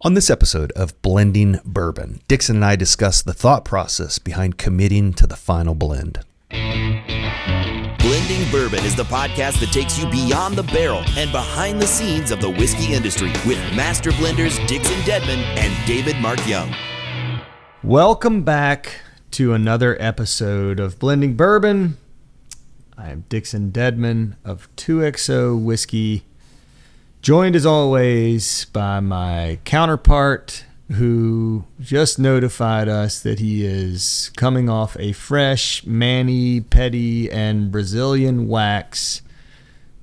On this episode of Blending Bourbon, Dixon and I discuss the thought process behind committing to the final blend. Blending Bourbon is the podcast that takes you beyond the barrel and behind the scenes of the whiskey industry with master blenders Dixon Dedman and David Mark Young. Welcome back to another episode of Blending Bourbon. I am Dixon Dedman of 2XO Whiskey, joined as always by my counterpart who just notified us that he is coming off a fresh Manny, Petty, and Brazilian wax.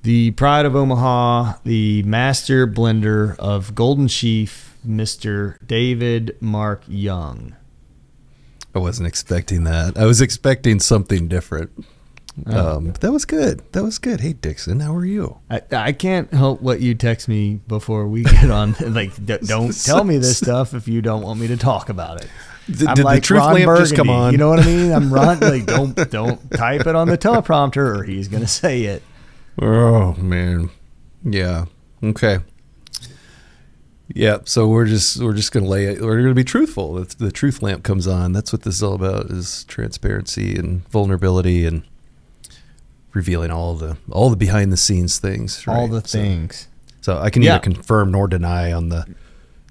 The pride of Omaha, the master blender of Golden Sheaf, Mr. David Mark Young. I wasn't expecting that. I was expecting something different. But that was good. That was good. Hey, Dixon, how are you? I can't help what you text me before we get on. Like, don't tell me this stuff if you don't want me to talk about it. Did like the truth Ron lamp Burgundy, just come on? You know what I mean? I'm Ron. Like, don't type it on the teleprompter, or he's gonna say it. Oh man, yeah. Okay. Yeah. So we're just gonna lay it. We're gonna be truthful. If the truth lamp comes on, that's what this is all about: is transparency and vulnerability and revealing all the behind the scenes things, right? All the things. So I can neither confirm nor deny on the.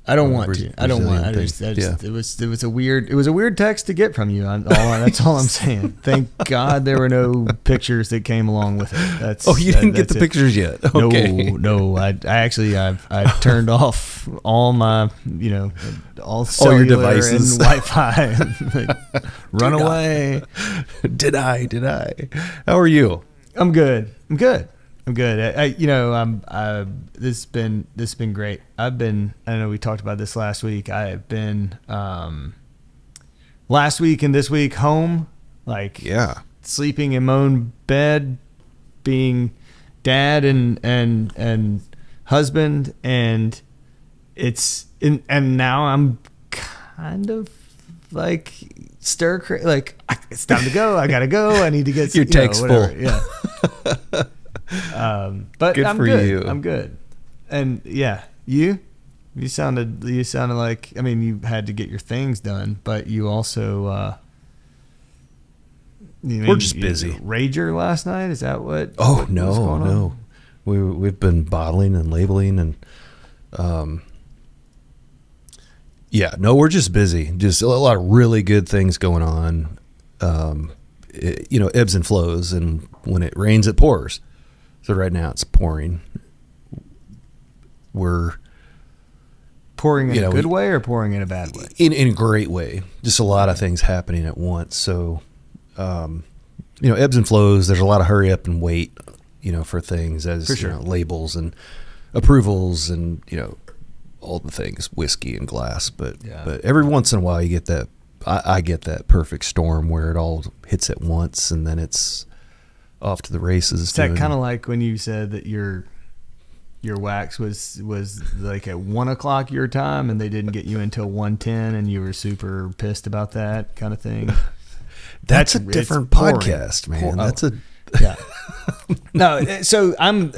I don't want to. I don't want. It was a weird text to get from you. That's all I'm saying. Thank God there were no pictures that came along with it. You didn't get the pictures yet. Okay. No. I turned off all my all cellular your devices and Wi-Fi. Like, run away. Did I? How are you? I'm good. This has been great. I know we talked about this last week. I have been last week and this week home, sleeping in my own bed, being dad and husband, and now I'm kind of like stir crazy. Like, it's time to go. I gotta go. I need to get your text full. Yeah. But good I'm for good. you. I'm good. And yeah, you sounded like, I mean, you had to get your things done, but you also we're just busy. Rager last night, is that what? Oh, no. We've been bottling and labeling and we're just busy. Just a lot of really good things going on. Ebbs and flows, and when it rains, it pours. So right now it's pouring. We're pouring in a good way or pouring in a bad way? In a great way. Just a lot of things happening at once. So, ebbs and flows. There's a lot of hurry up and wait, for things as for sure. Labels and approvals and all the things, whiskey and glass. But every once in a while you get that. I get that perfect storm where it all hits at once and then it's off to the races. Is that kind of like when you said that your wax was like at 1 o'clock your time and they didn't get you until 1:10 and you were super pissed about that kind of thing? That's a different podcast, man. No, so I'm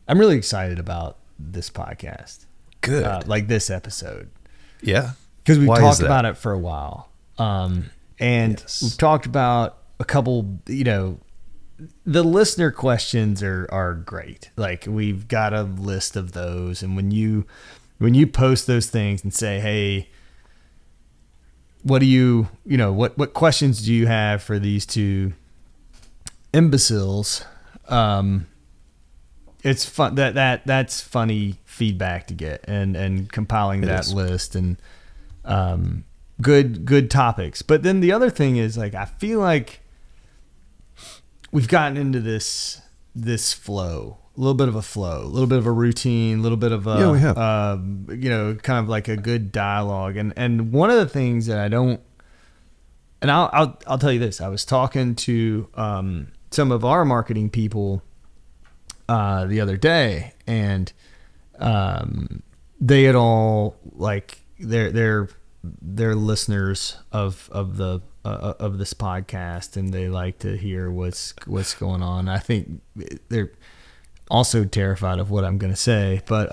really excited about this podcast. Good. Like this episode. Yeah. Because we've talked about it for a while. And we've talked about a couple, the listener questions are great. Like, we've got a list of those. And when you post those things and say, hey, what do what questions do you have for these two imbeciles? It's fun. That's funny feedback to get and compiling that list and, good topics. But then the other thing is, like, I feel like we've gotten into this flow, a little bit of a routine, a little bit of we have. kind of like a good dialogue. And one of the things that I don't, and I'll tell you this, I was talking to, some of our marketing people, the other day, and, they had all, like, they're listeners of this podcast, and they like to hear what's going on. I think they're also terrified of what I'm going to say, but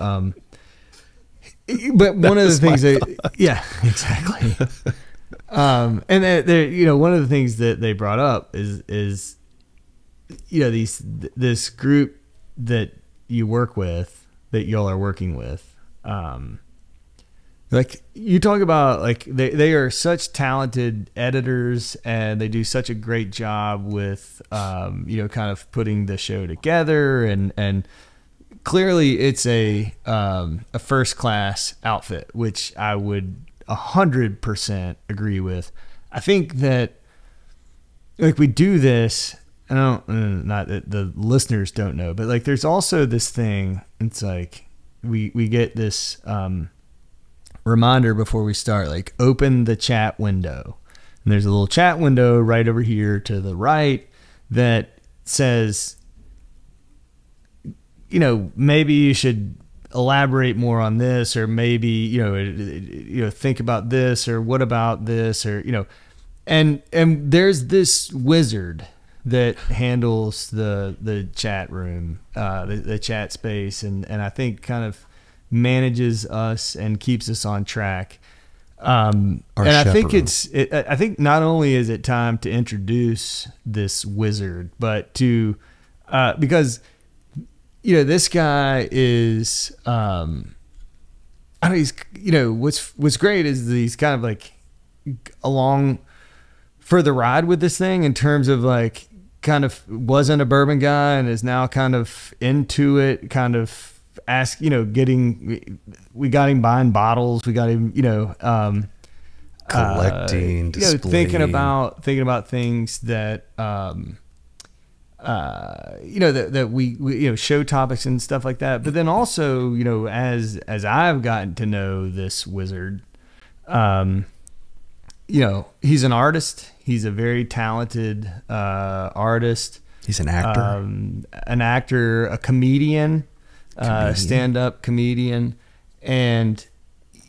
But one of the things yeah, exactly. And there, one of the things that they brought up is this group that you work with, that y'all are working with, like you talk about, like they are such talented editors and they do such a great job with, kind of putting the show together, and clearly it's a first class outfit, which I would 100% agree with. I think that like we do this, I don't, not that the listeners don't know, but like there's also this thing. It's like we get this reminder before we start, like open the chat window, and there's a little chat window right over here to the right that says, maybe you should elaborate more on this, or maybe think about this, or what about this, or and there's this wizard that handles the chat room, the chat space, and I think kind of manages us and keeps us on track. And I think I think not only is it time to introduce this wizard, but to because this guy is I don't know, he's what's great is that he's kind of like along for the ride with this thing, in terms of like kind of wasn't a bourbon guy and is now kind of into it, kind of we got him buying bottles, we got him collecting, thinking about things that that we show topics and stuff like that. But then also, as I've gotten to know this wizard, he's an artist. He's a very talented artist. He's an actor, a comedian. Stand-up comedian, and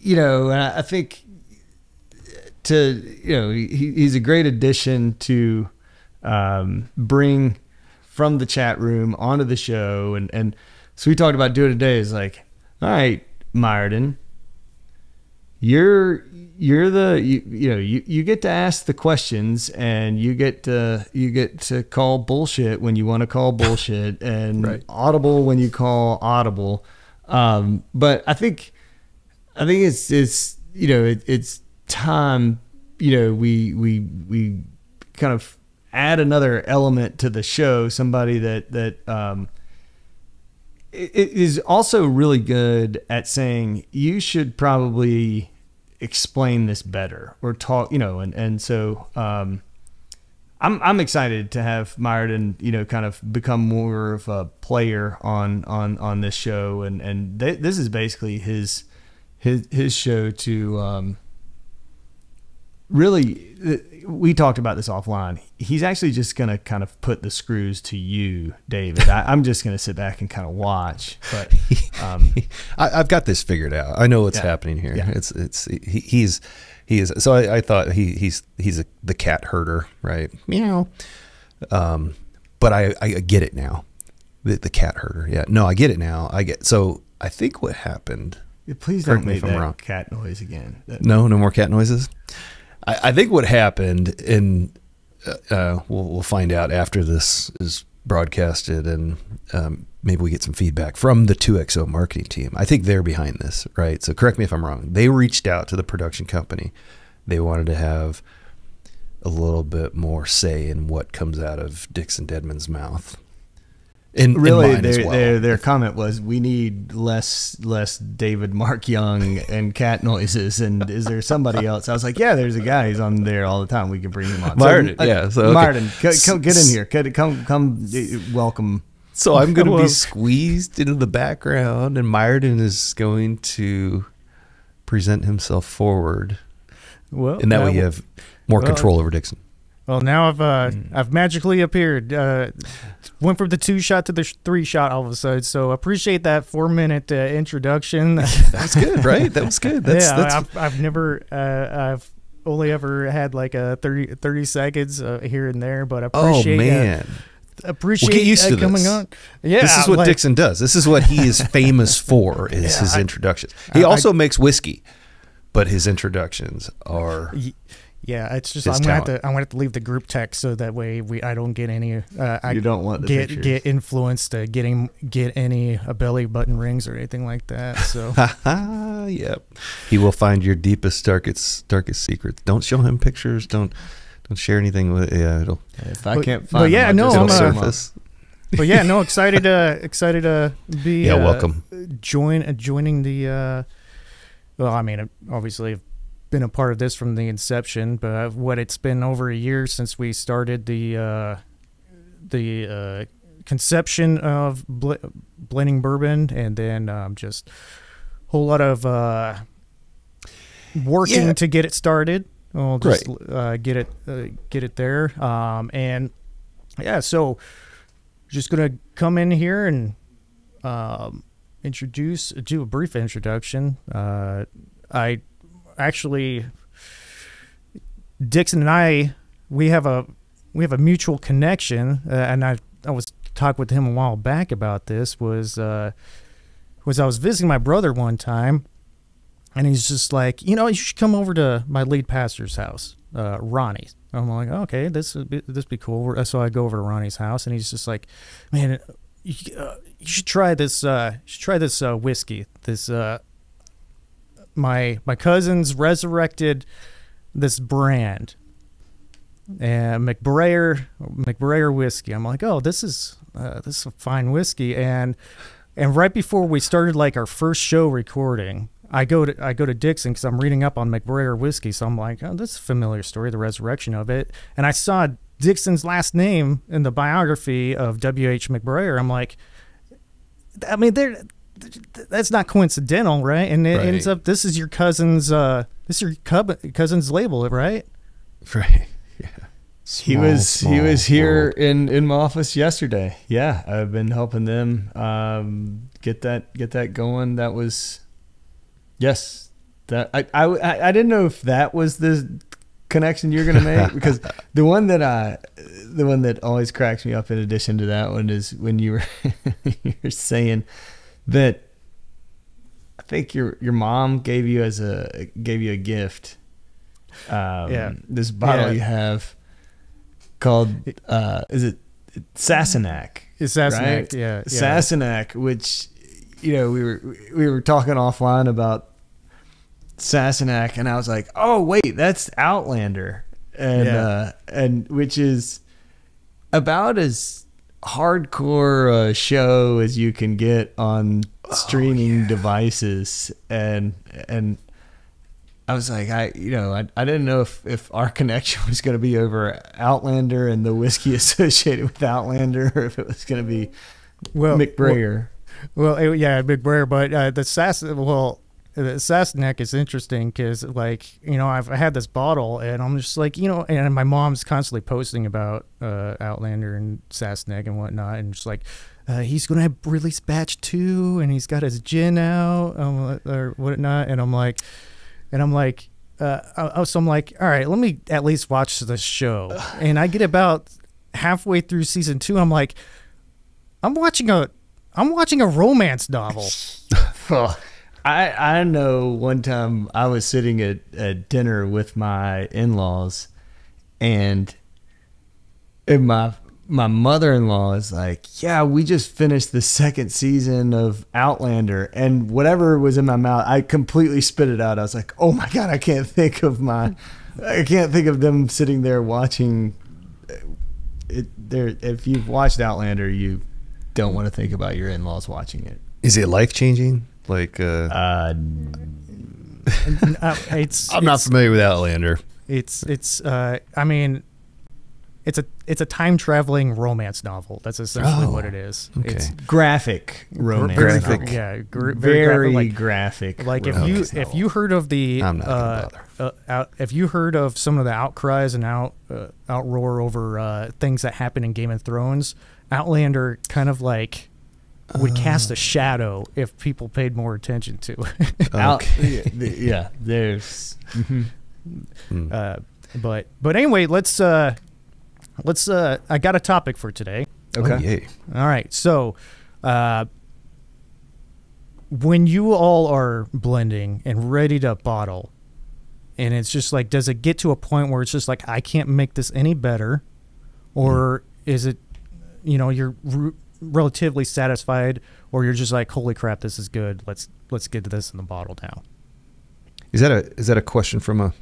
I think he's a great addition to bring from the chat room onto the show, and so we talked about doing today is like, all right, Myerden, you get to ask the questions, and you get to call bullshit when you want to call bullshit, and right. Audible when you call audible. But I think it's time, we kind of add another element to the show, somebody that is also really good at saying, you should probably explain this better, or talk, and so I'm excited to have Myerden, kind of become more of a player on this show, and this is basically his show to really. We talked about this offline. He's actually just going to kind of put the screws to you, David. I'm just going to sit back and kind of watch. But I've got this figured out. I know what's happening here. Yeah. He is. So I thought he's the cat herder, right? Meow. But I get it now. The cat herder. Yeah. No, I get it now. So I think what happened. Please don't make that cat noise again. No more cat noises. I think what happened, and we'll find out after this is broadcasted, and maybe we get some feedback from the 2XO marketing team. I think they're behind this, right? So correct me if I'm wrong. They reached out to the production company. They wanted to have a little bit more say in what comes out of Dixon Dedman's mouth. And really, their comment was, we need less David Mark Young and cat noises. And is there somebody else? I was like, yeah, there's a guy. He's on there all the time. We can bring him on. Myerden, Myerden, come get in here. Come, welcome. So I'm going to be squeezed into the background, and Myerden is going to present himself forward. Well, and that way you have more control over Dixon. Well, now I've magically appeared. Went from the 2-shot to the 3-shot all of a sudden. So appreciate that 4-minute introduction. That's good, right? That was good. I've only ever had like a 30 seconds here and there, but I appreciate appreciate We'll get used to coming this. on. Yeah, This is what Dixon does. This is what he is famous for, is his introductions. He also makes whiskey, but his introductions are... Yeah, it's just his I'm gonna talent. have to leave the group text so that way I don't get any. You don't want the pictures. get influenced to get any belly button rings or anything like that. So Yep. He will find your deepest, darkest secrets. Don't show him pictures. Don't share anything with. Yeah, it'll. If I can't find, but yeah, them, no, I'll It'll just I'm look 'em up. surface. but yeah, no, excited to be welcome. joining the. Well, I mean, obviously, I've been a part of this from the inception, but what it's been over a year since we started the conception of blending bourbon, and then just a whole lot of working to get it started. We'll just get it there, and yeah. So just gonna come in here and do a brief introduction. I actually, Dixon and I, we have a mutual connection, and I was talking with him a while back about this. Was I was visiting my brother one time, and he's just like, you should come over to my lead pastor's house, Ronnie's. I'm like, okay, this be cool. So I go over to Ronnie's house, and he's just like, man, you should try this. Whiskey. This my cousins resurrected this brand, and McBrayer whiskey. I'm like, oh, this is a fine whiskey. And right before we started like our first show recording, I go to Dixon because I'm reading up on McBrayer whiskey. So I'm like, oh, this is a familiar story, the resurrection of it. And I saw Dixon's last name in the biography of W.H. McBrayer. I'm like, I mean, that's not coincidental, right? And it ends up, this is your cousin's cousin's label, right? Right. Yeah. He was here in my office yesterday. Yeah, I've been helping them get that going. That was that I didn't know if that was the connection you're gonna make, because the one that always cracks me up in addition to that one is when you're saying that I think your mom gave you a gift. This bottle you have called is it Sassenach? It's Sassenach, right? yeah. Sassenach, which we were talking offline about Sassenach, and I was like, oh wait, that's Outlander, and which is about as hardcore a show as you can get on streaming devices, and I was like, I didn't know if our connection was going to be over Outlander and the whiskey associated with Outlander, or if it was going to be McBrayer. McBrayer, but the Sassenach is interesting because, like, I've had this bottle, and I'm just like, and my mom's constantly posting about Outlander and Sassenach and whatnot, and just like, he's going to release batch 2, and he's got his gin out, or whatnot, so I'm like, all right, let me at least watch the show. And I get about halfway through season 2, I'm like, I'm watching a romance novel. I know one time I was sitting at dinner with my in-laws, and my mother-in-law is like, yeah, we just finished the second season of Outlander, and whatever was in my mouth, I completely spit it out. I was like, oh my God, I can't think of them sitting there watching it. If you've watched Outlander, you don't want to think about your in-laws watching it. Is it life-changing? Like, I'm not familiar with Outlander. I mean, it's a time traveling romance novel. That's essentially what it is. Okay. It's graphic romance. Graphic. novel. Yeah, very graphic. Like romance if you heard of the I'm not gonna bother. if you heard of some of the outcries and outroar over things that happen in Game of Thrones, Outlander kind of like would cast a shadow if people paid more attention to it. There's but anyway, let's I got a topic for today. Okay. Oh, yay. All right. So, when you all are blending and ready to bottle, and it's just like, does it get to a point where it's just like, I can't make this any better? Or is it, you're relatively satisfied, or you're just like, holy crap, this is good. Let's get to this in the bottle now. Is that a question from a?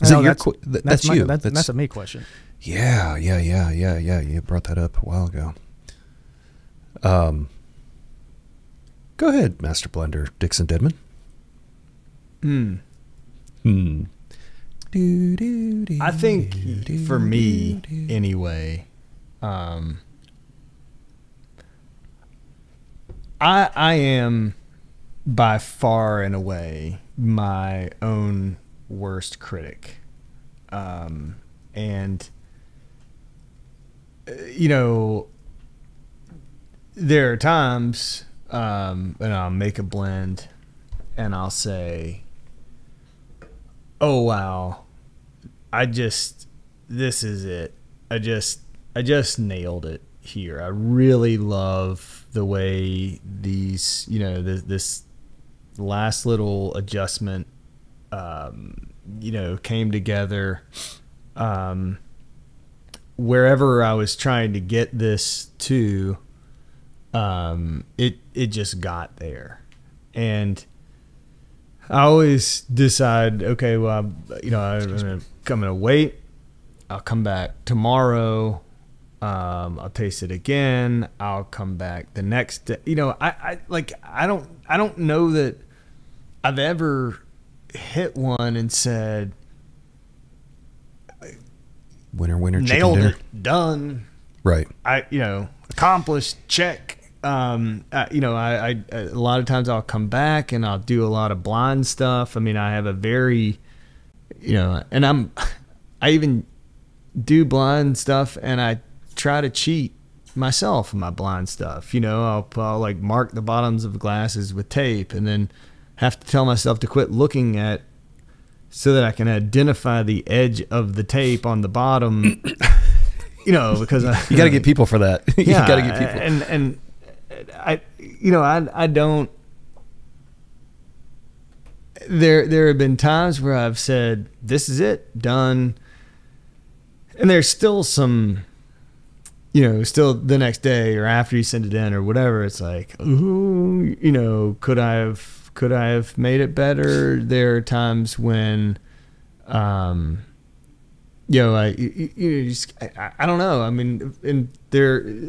No, That's my, you. That's a me question. Yeah. You brought that up a while ago. Go ahead, Master Blender, Dixon Deadman. I think for me, anyway, I am by far and away my own worst critic. And there are times and I'll make a blend and I'll say, oh wow, this is it. I just nailed it here. I really love the way these, this last little adjustment came together. Wherever I was trying to get this to, it just got there. And I always decide, okay, well, I'm gonna wait. I'll come back tomorrow. I'll taste it again. I'll come back the next day. I don't know that I've ever hit one and said, Winner, chicken nailed dinner. it, done. Right. Accomplished, check. I a lot of times I'll come back and I'll do a lot of blind stuff. I mean, I have a very, and I even do blind stuff and I try to cheat myself in my blind stuff. I'll like mark the bottoms of glasses with tape and then have to tell myself to quit looking at, so that I can identify the edge of the tape on the bottom, because you got to get people for that. You Yeah, got to get people. And I don't. There have been times where I've said, "This is it, done," and there's still some, still the next day or after you send it in or whatever. It's like, ooh, could I have made it better? There are times when, I don't know. I mean,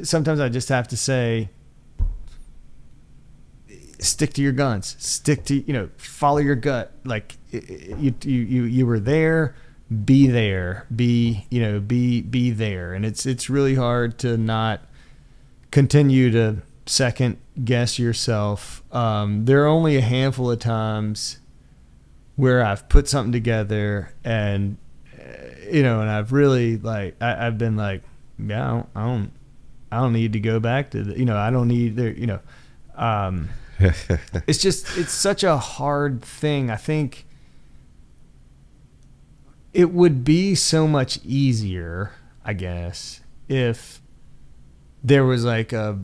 sometimes I just have to say, stick to your guns, follow your gut. Like you were there, be there, be there. And it's really hard to not continue to second guess yourself. There are only a handful of times where I've put something together and and I've really I've been like, yeah, I don't need to go back to I don't need there, it's such a hard thing. I think it would be so much easier, I guess, if there was like a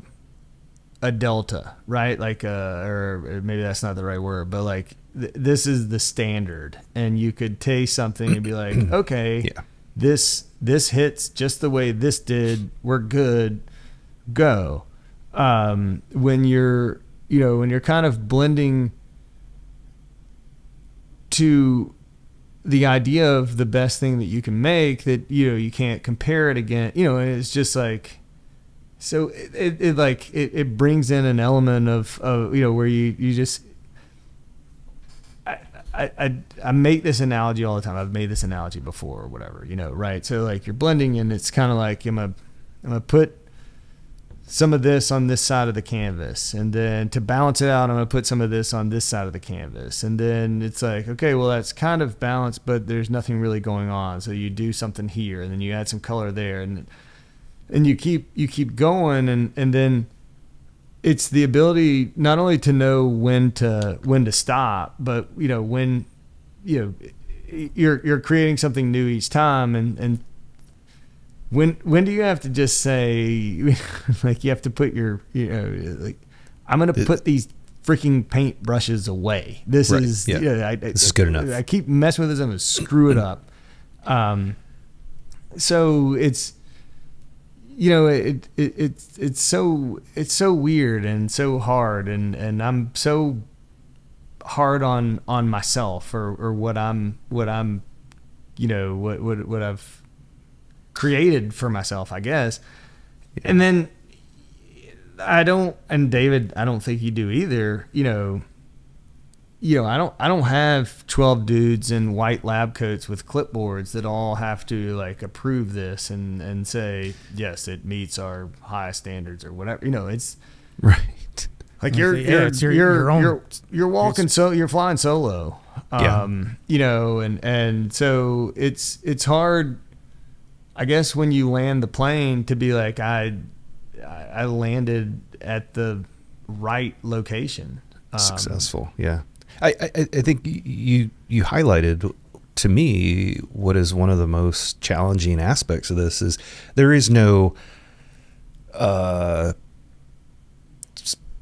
delta, right? Or maybe that's not the right word, but like this is the standard, and you could taste something and be like, okay, Yeah. this hits just the way this did. We're good, go. When you're kind of blending to the idea of the best thing that you can make, that you can't compare it again, and it's just like. So it brings in an element of where you just I make this analogy all the time. I've made this analogy before or whatever, right? So like you're blending and it's kind of like I'm gonna put some of this on this side of the canvas, and then to balance it out I'm gonna put some of this on this side of the canvas, and then it's like, okay, well that's kind of balanced, but there's nothing really going on. So you do something here, and then you add some color there, and you keep going, and then it's the ability not only to know when to stop, but when you're creating something new each time, and when do you have to just say, like, you have to put your, like, I'm going to put these freaking paint brushes away. This is, this is good enough. I keep messing with this. I'm going to screw it up. So it's, it's so weird and so hard. And I'm so hard on myself or what I've created for myself, I guess. Yeah. And then and David, I don't think you do either. I don't have 12 dudes in white lab coats with clipboards that all have to like approve this and say, yes, it meets our highest standards or whatever. It's right. Like you're walking, so you're flying solo. And so it's hard, I guess, when you land the plane to be like, I landed at the right location. Successful. Yeah. I think you highlighted to me what is one of the most challenging aspects of this is there is no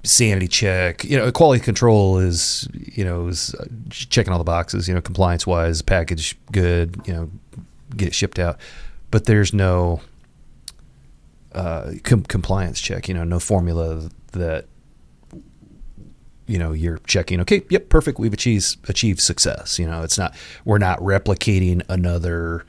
sanity check. Quality control is checking all the boxes, compliance wise, package good, get it shipped out. But there's no compliance check, no formula that you're checking, okay, yep, perfect, we've achieved success. We're not replicating another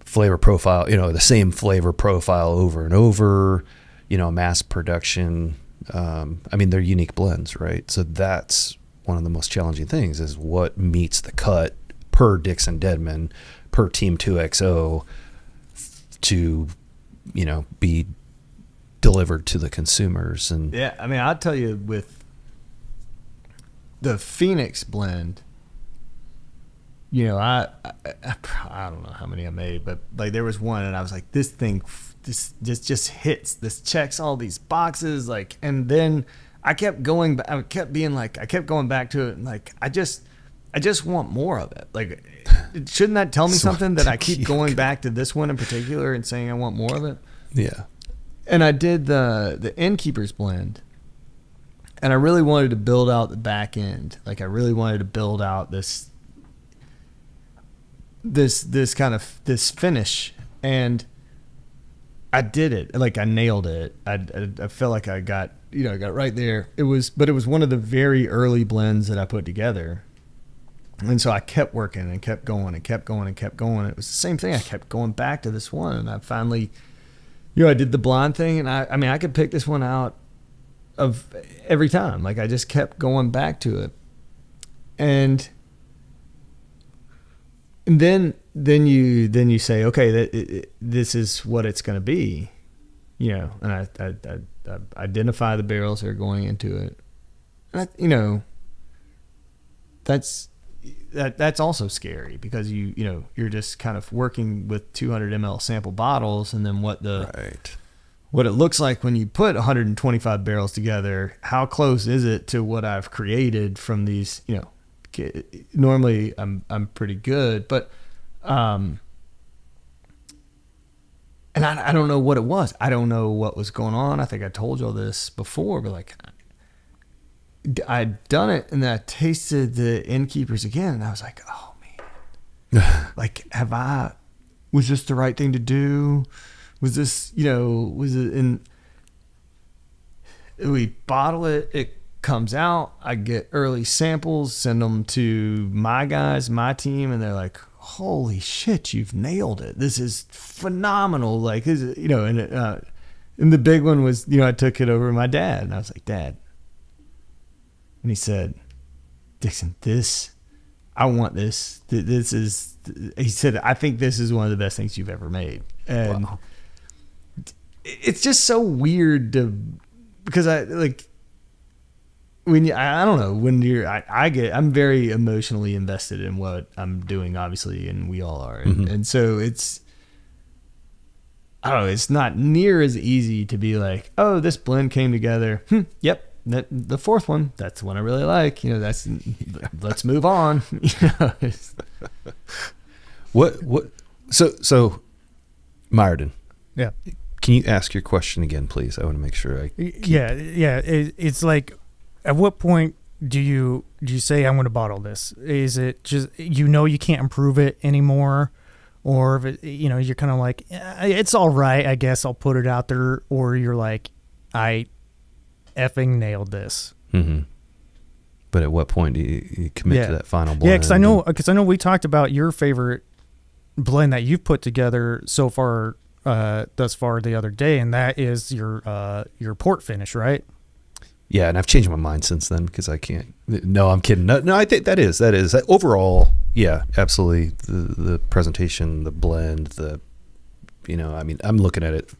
flavor profile, the same flavor profile over and over, mass production. They're unique blends, right? So that's one of the most challenging things is what meets the cut per Dixon Deadman, per Team 2XO to, be delivered to the consumers. And yeah, I'll tell you, with the Phoenix blend, I don't know how many I made, but like there was one and I was like, this thing, this just hits, this checks all these boxes. Like, and then I kept going back. I kept going back to it. And like, I just want more of it. Like, shouldn't that tell me something that I keep going back to this one in particular and saying I want more of it? Yeah. And I did the Innkeeper's blend, and I really wanted to build out the back end. Like, I really wanted to build out this kind of this finish, and I did it. Like, I nailed it. I felt like I got right there. But it was one of the very early blends that I put together. And so I kept working and kept going and kept going and kept going. It was the same thing. I kept going back to this one, and I finally, I did the blonde thing, and I could pick this one out of every time. Like, I just kept going back to it. And then you say, okay, this is what it's going to be, and I identify the barrels that are going into it. And that's also scary because you're just kind of working with 200 ml sample bottles, and then what it looks like when you put 125 barrels together. How close is it to what I've created from these? Normally I'm pretty good, but and I don't know what it was. I don't know what was going on. I think I told you all this before, but like, I'd done it, and then I tasted the Innkeepers again, and I was like, oh man, like, was this the right thing to do? Was this, was it in, we bottle it, it comes out, I get early samples, send them to my guys, my team, and they're like, holy shit, you've nailed it. This is phenomenal. Like, and the big one was, I took it over to my dad, and I was like, Dad. And he said, Dixon, I want this. He said, I think this is one of the best things you've ever made. And wow. It's just so weird because I don't know, I'm very emotionally invested in what I'm doing, obviously, and we all are. And so it's not near as easy to be like, oh, this blend came together. Yep. The fourth one, that's the one I really like. Let's move on. So Myerton, Yeah. Can you ask your question again, please? I want to make sure I. Yeah. It's like, at what point do you say I'm going to bottle this? Is it just you can't improve it anymore, or if it, you're kind of like it's all right, I guess I'll put it out there, or you're like, I effing nailed this. Mm-hmm. But at what point do you commit to that final blend? Yeah, because I know we talked about your favorite blend that you've put together so far, thus far the other day, and that is your port finish, right? Yeah, and I've changed my mind since then because I can't. No, I'm kidding. No, I think that is overall. Yeah, absolutely. The presentation, the blend, I'm looking at it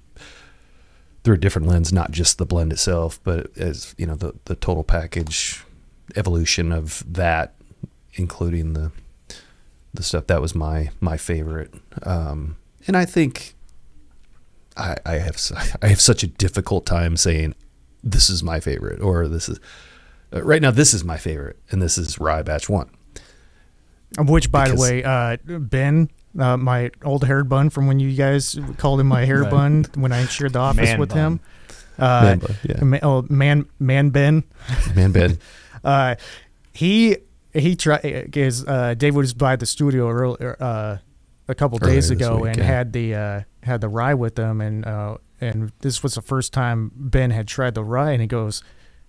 through a different lens, not just the blend itself, but as the total package evolution of that, including the stuff that was my favorite. And I think I have such a difficult time saying this is my favorite, or this is right now, this is my favorite, and this is Rye Batch 1. Which, by the way, Ben, my old hair bun from when you guys called him my hair bun when I shared the office with him. Man bun, yeah. Man Ben. Man Ben. He tried, because David was by the studio earlier, a couple days ago, and had the rye with them, and this was the first time Ben had tried the rye, and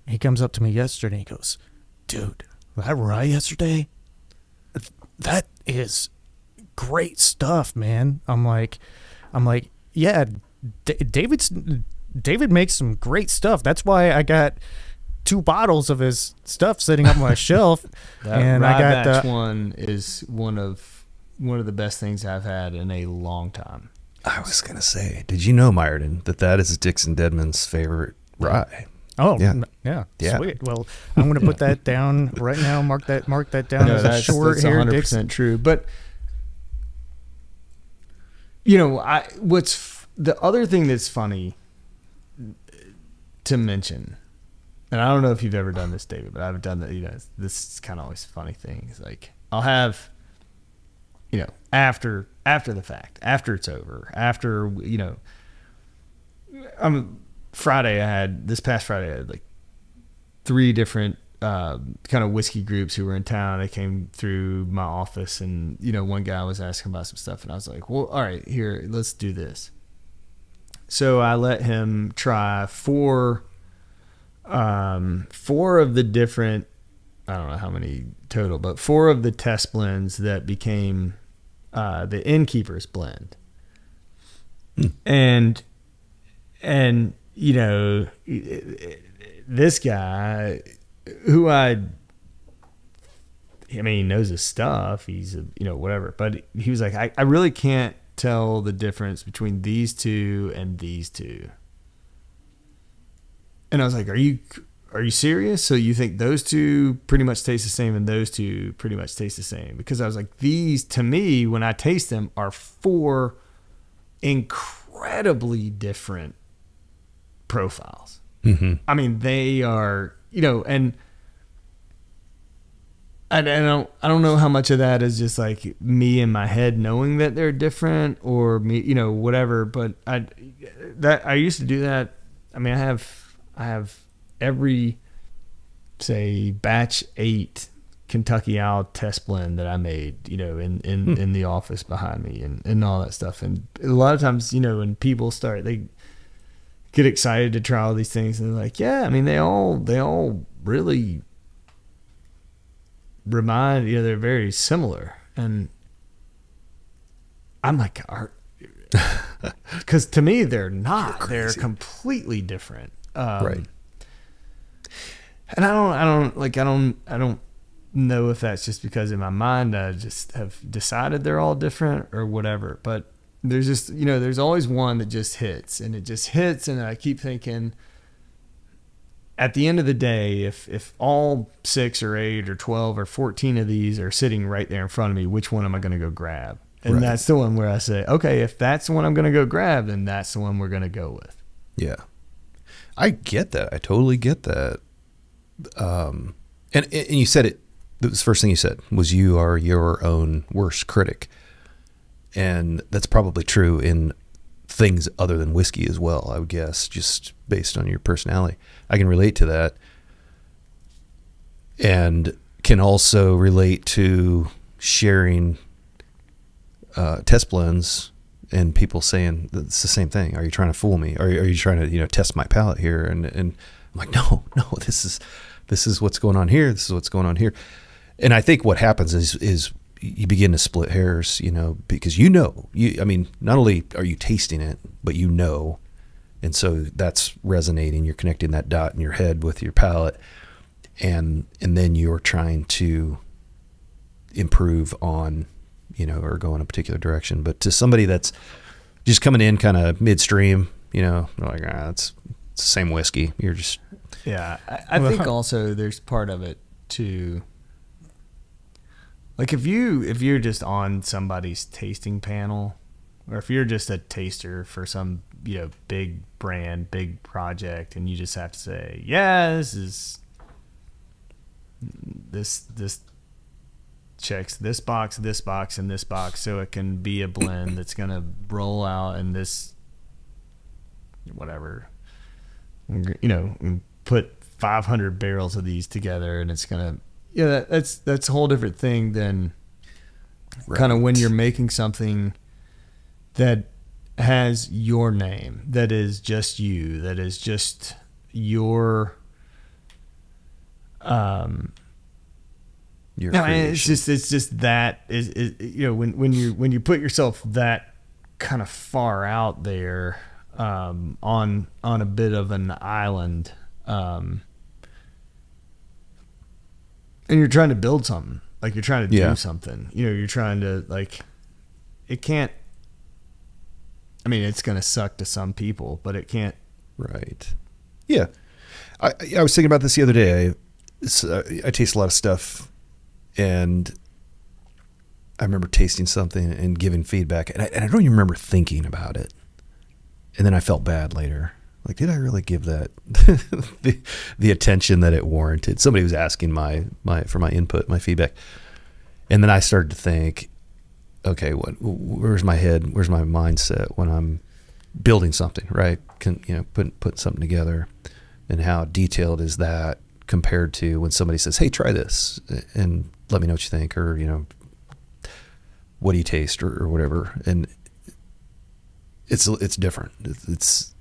he comes up to me yesterday, and he goes, dude, that rye yesterday, that is great stuff, man. I'm like, yeah, David makes some great stuff. That's why I got 2 bottles of his stuff sitting up on my shelf. And Rye Batch 1 is one of the best things I've had in a long time. I was going to say, did you know, Myerton, that is Dixon Dedman's favorite rye? Oh, yeah. Sweet. Well, I'm going to put that down right now. Mark that down as a short that's hair 100% Dixon. true. But, what's the other thing that's funny to mention, and I don't know if you've ever done this, David, but I've done that. This is kind of always a funny thing. It's like, I'll have, after the fact, after it's over, after, this past Friday, I had like 3 different kind of whiskey groups who were in town. They came through my office, and, one guy was asking about some stuff, and I was like, well, all right, here, let's do this. So I let him try 4 of the different, I don't know how many total, but 4 of the test blends that became the Innkeeper's blend. And this guy who he knows his stuff, he's whatever, but he was like, I really can't tell the difference between these 2 and these 2. And I was like, are you serious? So you think those 2 pretty much taste the same and those 2 pretty much taste the same? Because I was like, these, to me, when I taste them, are 4 incredibly different profiles. Mm-hmm. I mean, they are, and I don't know how much of that is just like me in my head knowing that they're different, or me, whatever. But I used to do that. I mean, I have every, say, batch 8 Kentucky Owl test blend that I made, in the office behind me, and all that stuff. And a lot of times, when people they get excited to try all these things, and they're like, yeah, I mean, they all really remind, they're very similar. And I'm like, because to me, they're not. They're completely different. Right. And I don't know if that's just because in my mind I just have decided they're all different or whatever, but there's just, there's always one that just hits, and it just hits. And I keep thinking, at the end of the day, if all 6 or 8 or 12 or 14 of these are sitting right there in front of me, which one am I going to go grab? And Right. That's the one where I say, okay, if that's the one I'm going to go grab, then that's the one we're going to go with. Yeah. I get that. I totally get that. And you said it, the first thing you said was you are your own worst critic. And that's probably true in things other than whiskey as well, I would guess, just based on your personality. I can relate to that, and can also relate to sharing test blends and people saying it's the same thing. Are you trying to fool me? Are you trying to test my palate here? And I'm like, no, this is what's going on here. This is what's going on here. And I think what happens is you begin to split hairs, because I mean, not only are you tasting it, but and so that's resonating. You're connecting that dot in your head with your palate, and then you're trying to improve on, or go in a particular direction. But to somebody that's just coming in kind of midstream, they're like, it's the same whiskey. You're just I think also there's part of it too. Like if you're just on somebody's tasting panel, or if you're just a taster for some big brand, big project, and you just have to say, yeah, this checks this box, and this box, so it can be a blend that's gonna roll out in this whatever, put 500 barrels of these together, and it's gonna. Yeah, that's a whole different thing than kind of when you're making something that has your name, that is just you, that is just your creation. It's just that is when you put yourself that kind of far out there on a bit of an island. And you're trying to build something, like you're trying to do something, you're trying to it can't, I mean, it's going to suck to some people, but it can't. Right. Yeah. I was thinking about this the other day. I taste a lot of stuff, and I remember tasting something and giving feedback, and I don't even remember thinking about it. And then I felt bad later. Like, did I really give that the attention that it warranted? Somebody was asking for my input, my feedback. And then I started to think, okay, where's my head? Where's my mindset when I'm building something, right? Put something together, and how detailed is that compared to when somebody says, hey, try this and let me know what you think, or, what do you taste, or whatever. And it's different. It's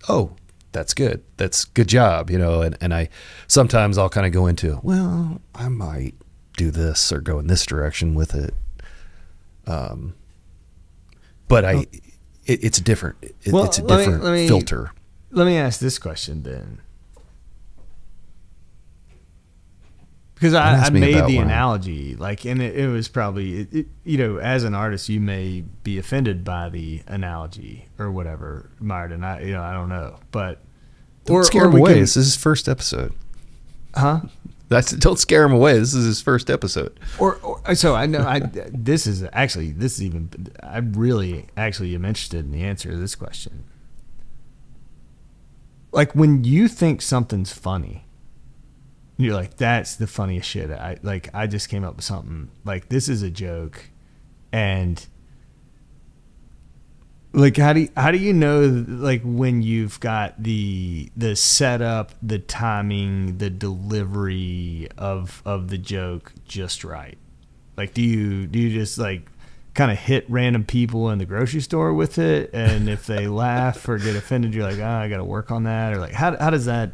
oh, that's good. That's good job, and I sometimes I'll kind of go into, well, I might do this or go in this direction with it. But it's different. It's a different filter. Let me ask this question then. Because I made the analogy, and it was probably, as an artist, you may be offended by the analogy or whatever, Myron. I don't know, but don't scare him away. This is his first episode. Huh? Don't scare him away. This is his first episode. So I know this is even. I really actually am interested in the answer to this question. Like when you think something's funny. You're like, that's the funniest shit. I just came up with something. Like, this is a joke. And like, how do you know, like, when you've got the setup, the timing, the delivery of the joke just right? Like, do you just like kind of hit random people in the grocery store with it, and if they laugh or get offended, you're like, I got to work on that, or like, how does that?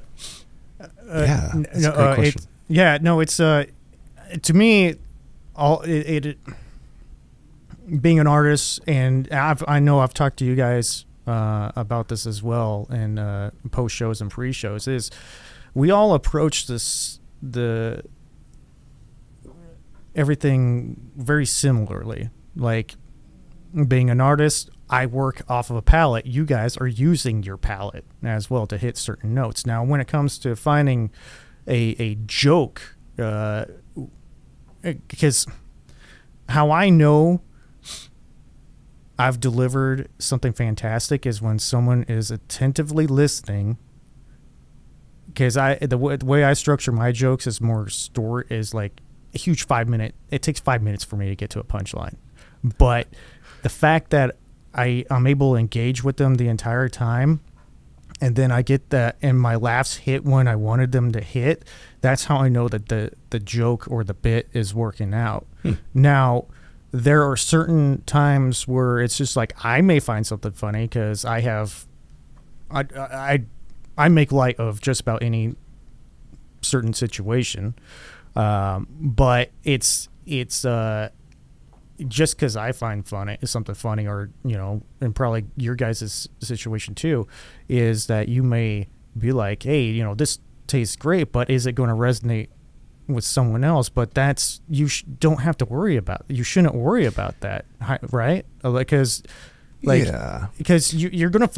That's a great question. It's to me, being an artist, and I know I've talked to you guys about this as well, in post shows and pre shows, is we all approach everything very similarly. Like, being an artist, I work off of a palette. You guys are using your palette as well to hit certain notes. Now, when it comes to finding a joke, because how I know I've delivered something fantastic is when someone is attentively listening. Because the way I structure my jokes is more story, is like a huge 5 minute. It takes 5 minutes for me to get to a punchline, but the fact that I'm able to engage with them the entire time, and then I get that, and my laughs hit when I wanted them to hit. That's how I know that the joke or the bit is working out. Now, there are certain times where it's just like I may find something funny because I make light of just about any certain situation, but it's just because I find something funny, or and probably your guys' situation too, is that you may be like, hey, this tastes great, but is it going to resonate with someone else? But that's you don't have to worry about. You shouldn't worry about that, right? Because you're gonna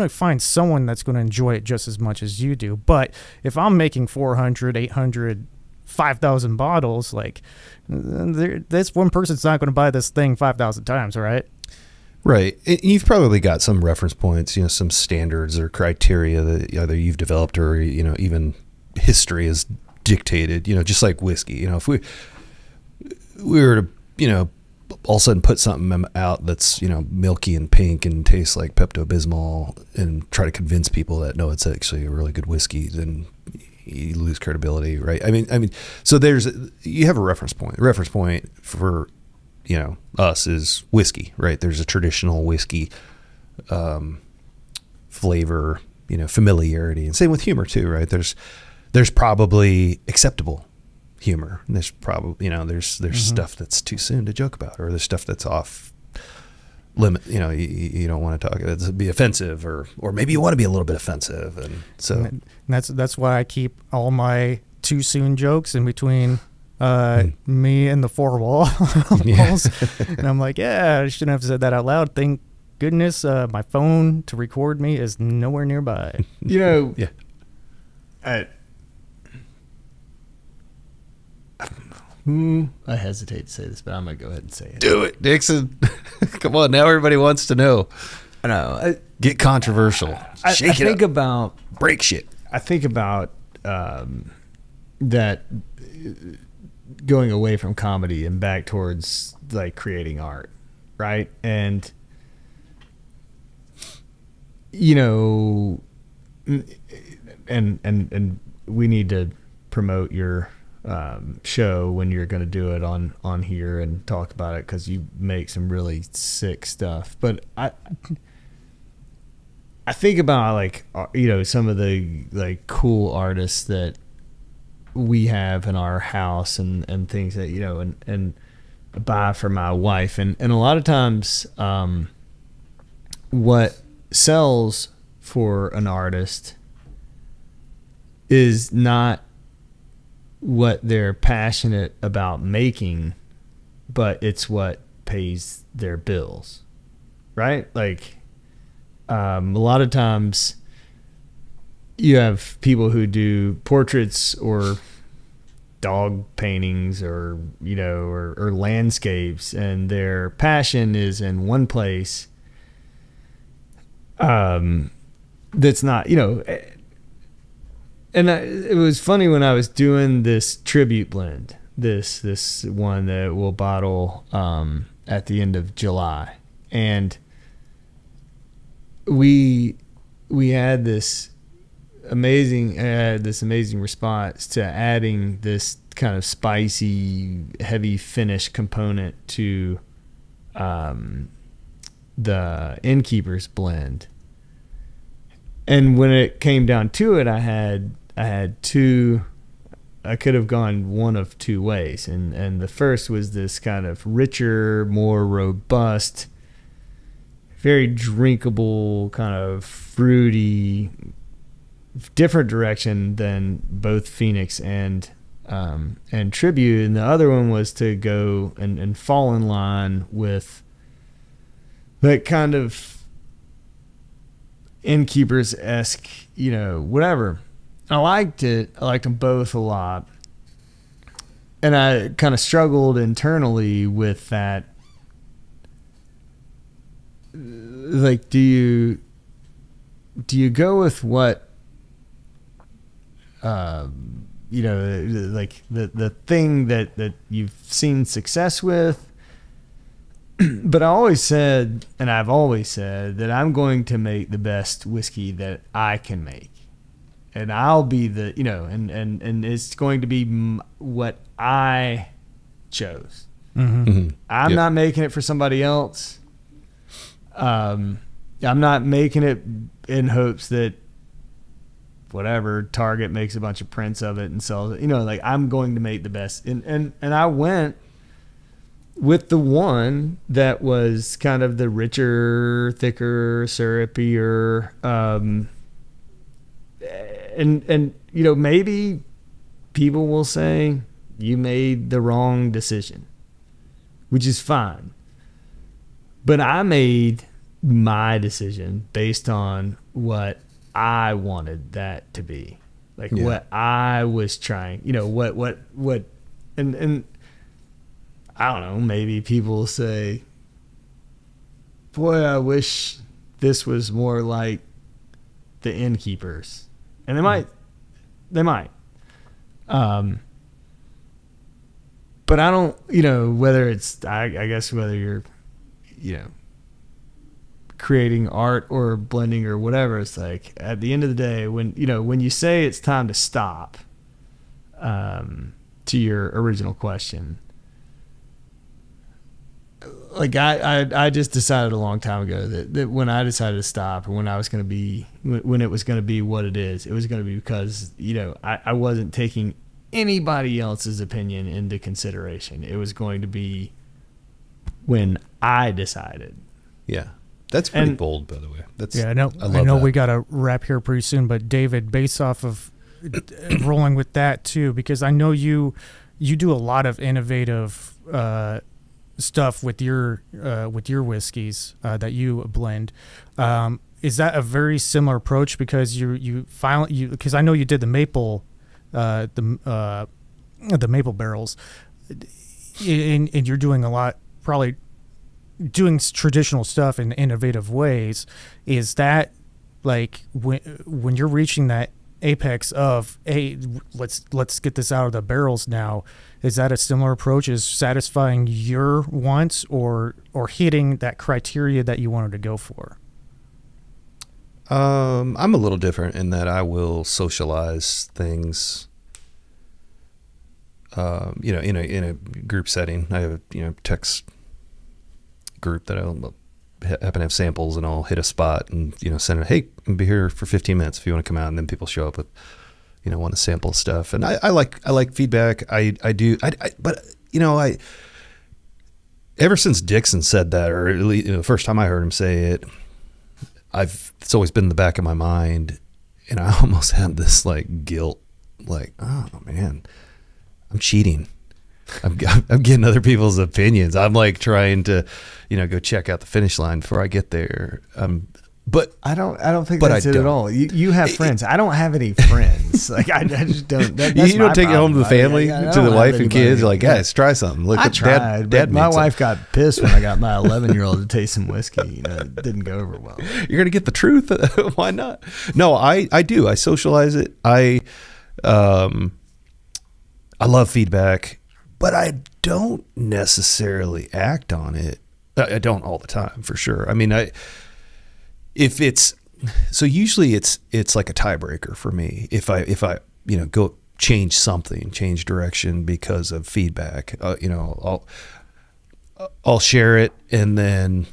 find someone that's gonna enjoy it just as much as you do. But if I'm making 400, 800, 5,000 bottles, like this one person's not gonna buy this thing 5,000 times, right? Right. You've probably got some reference points, some standards or criteria that either you've developed or even history has dictated. Just like whiskey. If we were to all of a sudden put something out that's milky and pink and tastes like Pepto-Bismol and try to convince people that no, it's actually a really good whiskey, then you lose credibility, right? I mean, so you have a reference point. The reference point for us is whiskey, right? There's a traditional whiskey flavor, familiarity, and same with humor too, right? There's probably acceptable humor. And there's probably there's stuff that's too soon to joke about, or there's stuff that's off limit. You don't want to talk. It'd be offensive, or maybe you want to be a little bit offensive, and so and that's why I keep all my too soon jokes in between me and the four walls. And I'm like, I shouldn't have said that out loud. Thank goodness my phone to record me is nowhere nearby. Yeah. I hesitate to say this, but I'm gonna go ahead and say it. Do it, Dixon. Come on, now everybody wants to know. I know. Get controversial. Shake it think up. About break shit. I think about that going away from comedy and back towards like creating art, right? And and we need to promote your show when you're going to do it on here and talk about it, because you make some really sick stuff. But I think about like some of the like cool artists that we have in our house and things that and buy for my wife, and a lot of times what sells for an artist is not what they're passionate about making, but it's what pays their bills, right? Like a lot of times you have people who do portraits or dog paintings or or landscapes, and their passion is in one place that's not and it was funny when I was doing this tribute blend, this one that we'll bottle at the end of July, and we had this amazing response to adding this kind of spicy, heavy finish component to the Innkeeper's blend. And when it came down to it, I had two. I could have gone one of two ways, and the first was this kind of richer, more robust, very drinkable, kind of fruity, different direction than both Phoenix and Tribute. And the other one was to go and fall in line with that kind of Innkeepers-esque, whatever. I liked it. I liked them both a lot. And I kind of struggled internally with that. Like, do you go with what, like the thing that you've seen success with, But I always said, and I've always said, that I'm going to make the best whiskey that I can make. And I'll be the, and it's going to be what I chose. I'm not making it for somebody else. I'm not making it in hopes that whatever Target makes a bunch of prints of it and sells it. Like, I'm going to make the best. And I went with the one that was kind of the richer, thicker, syrupier, and maybe people will say you made the wrong decision, which is fine. But I made my decision based on what I wanted that to be, like what I was trying, and I don't know, maybe people will say, boy, I wish this was more like the Innkeepers. And they might. But I don't, whether it's, I guess whether you're, creating art or blending or whatever, it's like at the end of the day, when you say it's time to stop, to your original question, like I just decided a long time ago that when I decided to stop, or when I was going to be, when it was going to be what it is, it was going to be because, I wasn't taking anybody else's opinion into consideration. It was going to be when I decided. Yeah. That's pretty bold, by the way. I know we got to wrap here pretty soon, but David, based off of rolling with that too, because I know you do a lot of innovative stuff with your whiskeys that you blend. Is that a very similar approach? Because because I know you did the maple the maple barrels, and you're doing a lot, probably doing traditional stuff in innovative ways. Is that like when you're reaching that apex of, hey, let's get this out of the barrels now, is that a similar approach, is satisfying your wants or hitting that criteria that you wanted to go for? I'm a little different in that I will socialize things, in a group setting. I have a text group that I'll happen to have samples, and I'll hit a spot and send it, hey, I'll be here for 15 minutes if you want to come out. And then people show up with want to sample stuff, and I like feedback. I do, but ever since Dixon said that, or at least the first time I heard him say it, it's always been in the back of my mind, and I almost had this like guilt, like, oh man, I'm cheating. I'm getting other people's opinions. I'm like trying to, go check out the finish line before I get there. But I don't think that's it at all. You have friends. I don't have any friends. Like I just don't. You don't take it home to the family, to the wife and kids. You're like, guys, try something. Look, I tried. Dad my wife got pissed when I got my 11-year-old to taste some whiskey. It didn't go over well. You're gonna get the truth. Why not? No, I do. I socialize it. I love feedback, but I don't necessarily act on it. I don't all the time, for sure. I mean, usually it's like a tiebreaker for me. If I go change direction because of feedback, I'll share it, and then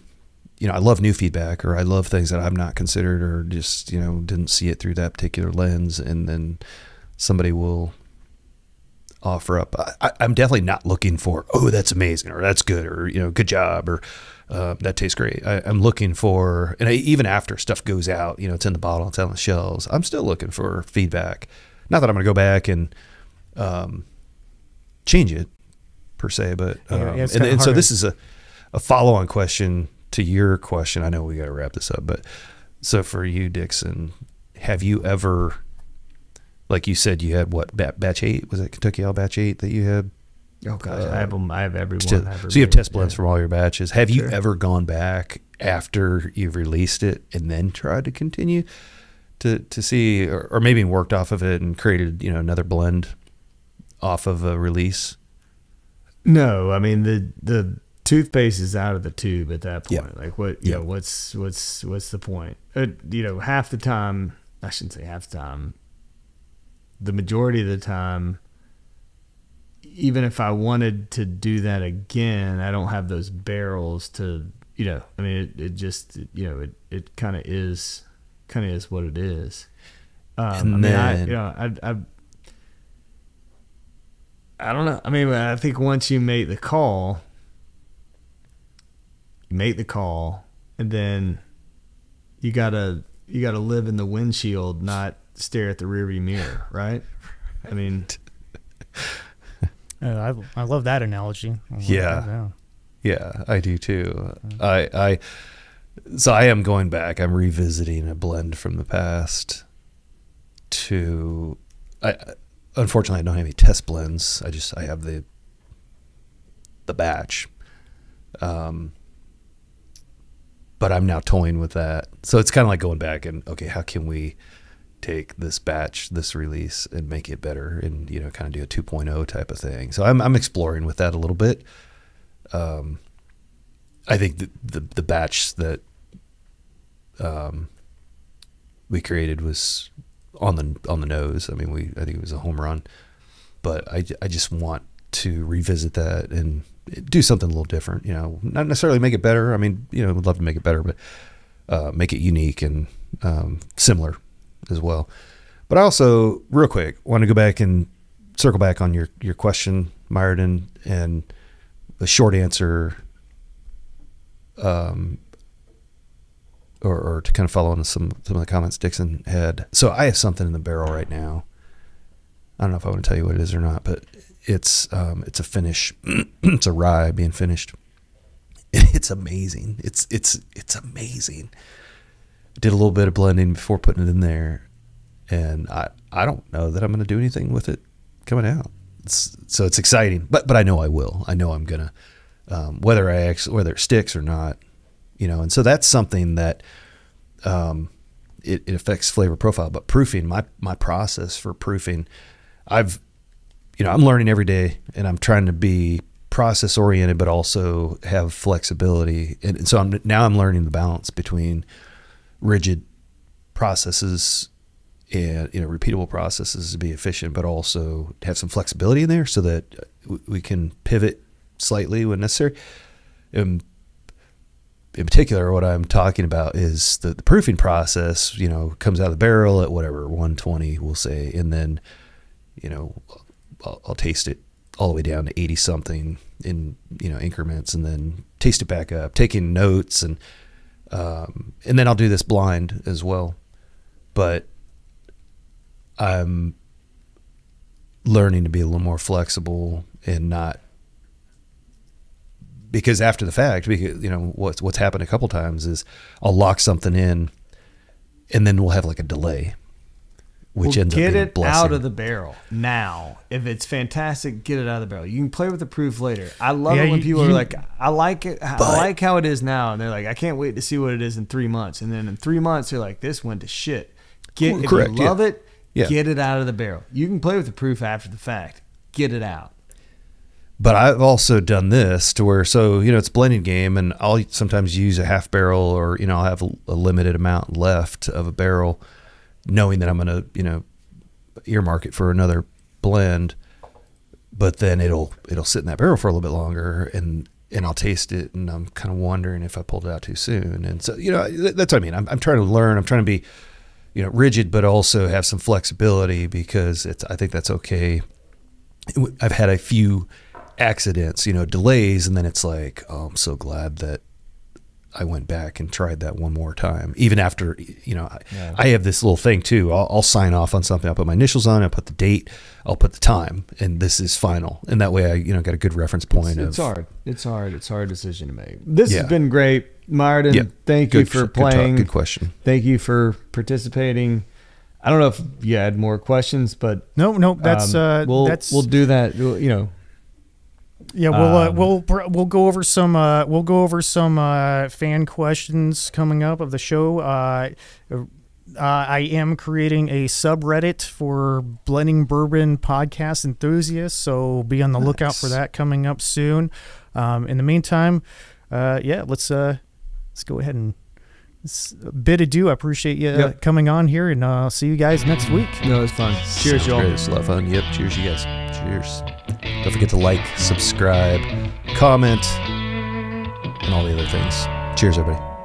I love new feedback, or I love things that I've not considered, or just didn't see it through that particular lens, and then somebody will offer up. I'm definitely not looking for, oh, that's amazing, or that's good, or good job, or that tastes great. I'm looking for, and even after stuff goes out, it's in the bottle, it's on the shelves, I'm still looking for feedback. Not that I'm going to go back and change it per se, but so this is a follow-on question to your question. I know we got to wrap this up, but so for you, Dixon, have you ever, like you said, you had what, batch 8? Was it Kentucky Ale batch 8 that you had? Oh gosh, I have them. I have every one. So you have test blends from all your batches. Have you ever gone back after you've released it and then tried to continue to see, or maybe worked off of it and created another blend off of a release? No, I mean the toothpaste is out of the tube at that point. Yeah. Like what, you know, what's the point? You know, half the time, I shouldn't say half the time, the majority of the time, even if I wanted to do that again, I don't have those barrels to, you know, I mean, it just, you know, it kind of is what it is. I don't know. I mean, I think once you make the call, and then you gotta live in the windshield, not stare at the rearview mirror, right? I mean, I love that analogy. Yeah, I do too. So I am going back. I'm revisiting a blend from the past. Unfortunately, I don't have any test blends. I have the batch. But I'm now toying with that. So it's kind of like going back and, okay, how can we take this batch, this release, and make it better and, you know, kind of do a 2.0 type of thing. So I'm exploring with that a little bit. I think the batch that we created was on the nose. I mean, I think it was a home run, but I just want to revisit that and do something a little different, you know, not necessarily make it better. I mean, you know, would love to make it better, but make it unique and similar as well. But I also, real quick, want to go back and circle back on your question, Myerden, and the short answer, or to kind of follow on some of the comments Dixon had. So I have something in the barrel right now. I don't know if I want to tell you what it is or not, but it's a finish. It's a rye being finished. It's amazing. It's amazing. Did a little bit of blending before putting it in there, and I don't know that I'm going to do anything with it coming out. So it's exciting, but I know I will. I know I'm gonna, whether it sticks or not, you know. And so that's something that it affects flavor profile. But proofing, my process for proofing, I'm learning every day, and I'm trying to be process oriented, but also have flexibility. And so I'm learning the balance between rigid processes and, you know, repeatable processes to be efficient, but also have some flexibility in there so that we can pivot slightly when necessary. In particular, what I'm talking about is the proofing process, you know, comes out of the barrel at whatever, 120, we'll say, and then, you know, I'll taste it all the way down to 80 something in, you know, increments, and then taste it back up, taking notes, and then I'll do this blind as well. But I'm learning to be a little more flexible and not, because after the fact, because, you know, what's happened a couple times is I'll lock something in, and then we'll have like a delay, which ends up being a blessing. Get it out of the barrel now. If it's fantastic, get it out of the barrel. You can play with the proof later. I love it when people are like, I like it. I like how it is now. And they're like, I can't wait to see what it is in 3 months. And then in 3 months, they're like, this went to shit. If you love it, get it out of the barrel. You can play with the proof after the fact. Get it out. But I've also done this to where, so, you know, it's a blending game, and I'll sometimes use a half barrel, or, you know, I'll have a limited amount left of a barrel, knowing that I'm going to, you know, earmark it for another blend. But then it'll sit in that barrel for a little bit longer, and I'll taste it, and I'm kind of wondering if I pulled it out too soon. And so, you know, that's what I mean. I'm trying to learn. I'm trying to be, you know, rigid, but also have some flexibility, because I think that's okay. I've had a few accidents, you know, delays, and then it's like, oh, I'm so glad that I went back and tried that one more time, even after, you know, I have this little thing too. I'll sign off on something. I'll put my initials on it, I'll put the date, I'll put the time, and this is final. And that way I, you know, got a good reference point. It's hard. It's a hard decision to make. This has been great. Myerden, thank you for playing. Good question. Thank you for participating. I don't know if you had more questions, but no, that's we'll do that. You know. Yeah, we'll go over some fan questions coming up of the show. I am creating a subreddit for Blending Bourbon podcast enthusiasts, so be on the lookout for that coming up soon. In the meantime, let's go ahead and bid adieu. I appreciate you coming on here, and I'll see you guys next week. No, it's fun. Cheers, y'all. Great. It's a lot of fun. Yep. Cheers, you guys. Cheers. Don't forget to like, subscribe, comment, and all the other things. Cheers, everybody.